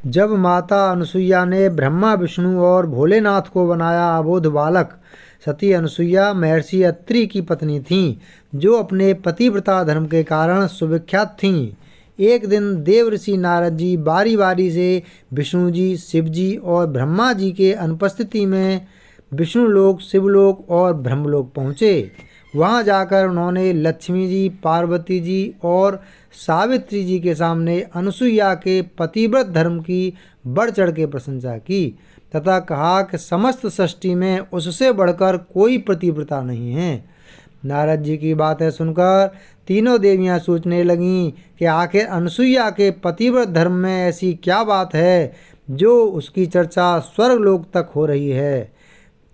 जब माता अनुसुईया ने ब्रह्मा विष्णु और भोलेनाथ को बनाया अबोध बालक, सती अनुसुईया महर्षि अत्रि की पत्नी थीं, जो अपने पतिव्रता धर्म के कारण सुविख्यात थीं। एक दिन देव ऋषि नारद जी बारी बारी से विष्णु जी, शिव जी और ब्रह्मा जी के अनुपस्थिति में विष्णुलोक, शिवलोक और ब्रह्मलोक पहुँचे। वहाँ जाकर उन्होंने लक्ष्मी जी, पार्वती जी और सावित्री जी के सामने अनुसुईया के पतिव्रत धर्म की बढ़ चढ़ के प्रशंसा की तथा कहा कि समस्त सृष्टि में उससे बढ़कर कोई पतिव्रता नहीं है। नारद जी की बातें सुनकर तीनों देवियां सोचने लगीं कि आखिर अनुसुईया के पतिव्रत धर्म में ऐसी क्या बात है जो उसकी चर्चा स्वर्गलोक तक हो रही है।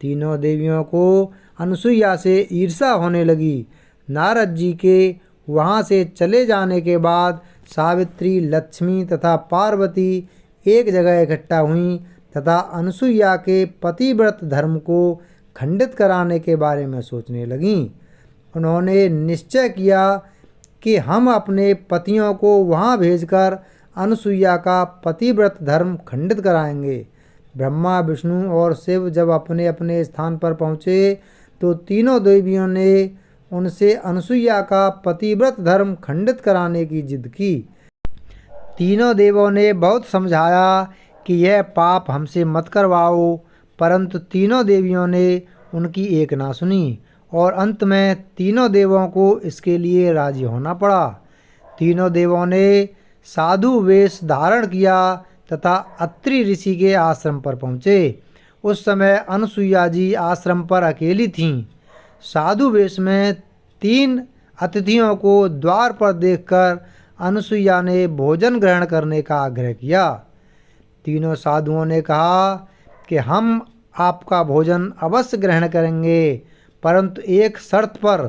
तीनों देवियों को अनुसुईया से ईर्ष्या होने लगी। नारद जी के वहाँ से चले जाने के बाद सावित्री, लक्ष्मी तथा पार्वती एक जगह इकट्ठा हुईं तथा अनुसुईया के पतिव्रत धर्म को खंडित कराने के बारे में सोचने लगीं। उन्होंने निश्चय किया कि हम अपने पतियों को वहाँ भेजकर अनुसुईया का पतिव्रत धर्म खंडित कराएंगे। ब्रह्मा, विष्णु और शिव जब अपने अपने स्थान पर पहुँचे तो तीनों देवियों ने उनसे अनुसुईया का पतिव्रत धर्म खंडित कराने की जिद की। तीनों देवों ने बहुत समझाया कि यह पाप हमसे मत करवाओ, परंतु तीनों देवियों ने उनकी एक ना सुनी और अंत में तीनों देवों को इसके लिए राजी होना पड़ा। तीनों देवों ने साधु वेश धारण किया तथा अत्रि ऋषि के आश्रम पर पहुँचे। उस समय अनुसुईया जी आश्रम पर अकेली थीं। साधु वेश में 3 अतिथियों को द्वार पर देखकर अनुसुईया ने भोजन ग्रहण करने का आग्रह किया। तीनों साधुओं ने कहा कि हम आपका भोजन अवश्य ग्रहण करेंगे, परंतु एक शर्त पर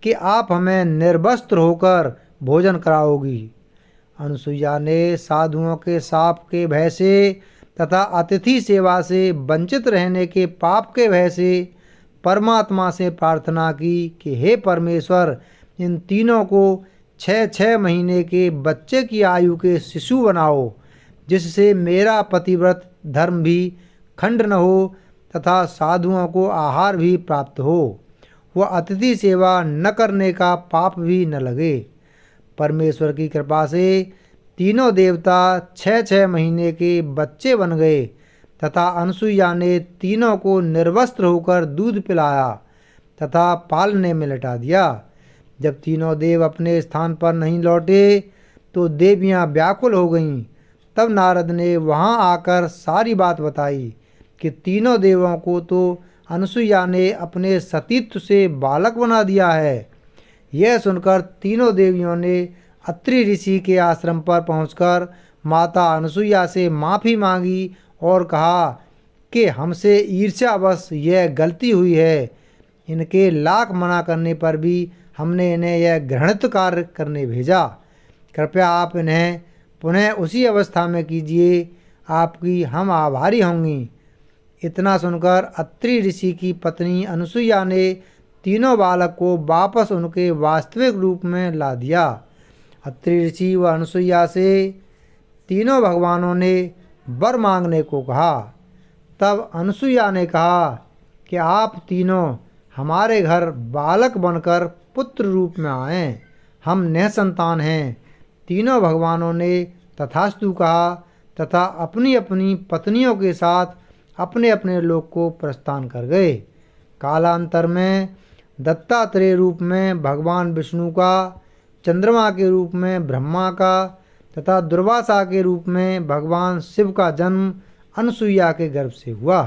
कि आप हमें निर्वस्त्र होकर भोजन कराओगी। अनुसुईया ने साधुओं के शाप के भय से तथा अतिथि सेवा से वंचित रहने के पाप के भय से परमात्मा से प्रार्थना की कि हे परमेश्वर, इन तीनों को 6-6 महीने के बच्चे की आयु के शिशु बनाओ, जिससे मेरा पतिव्रत धर्म भी खंड न हो तथा साधुओं को आहार भी प्राप्त हो, वह अतिथि सेवा न करने का पाप भी न लगे। परमेश्वर की कृपा से तीनों देवता 6-6 महीने के बच्चे बन गए तथा अनुसुईया ने तीनों को निर्वस्त्र होकर दूध पिलाया तथा पालने में लटा दिया। जब तीनों देव अपने स्थान पर नहीं लौटे तो देवियां व्याकुल हो गईं। तब नारद ने वहां आकर सारी बात बताई कि तीनों देवों को तो अनुसुईया ने अपने सतीत्व से बालक बना दिया है। यह सुनकर तीनों देवियों ने अत्रि ऋषि के आश्रम पर पहुंचकर माता अनुसुईया से माफ़ी मांगी और कहा कि हमसे ईर्ष्यावश यह गलती हुई है। इनके लाख मना करने पर भी हमने इन्हें यह घृणित कार्य करने भेजा। कृपया आप इन्हें पुनः उसी अवस्था में कीजिए, आपकी हम आभारी होंगी। इतना सुनकर अत्रि ऋषि की पत्नी अनुसुईया ने तीनों बालक को वापस उनके वास्तविक रूप में ला दिया। अत्रि ऋषि व अनुसुईया से तीनों भगवानों ने वर मांगने को कहा। तब अनुसुईया ने कहा कि आप तीनों हमारे घर बालक बनकर पुत्र रूप में आएं, हम निसंतान हैं। तीनों भगवानों ने तथास्तु कहा तथा अपनी अपनी पत्नियों के साथ अपने अपने लोक को प्रस्थान कर गए। कालांतर में दत्तात्रेय रूप में भगवान विष्णु का, चंद्रमा के रूप में ब्रह्मा का तथा दुर्वासा के रूप में भगवान शिव का जन्म अनुसुईया के गर्भ से हुआ।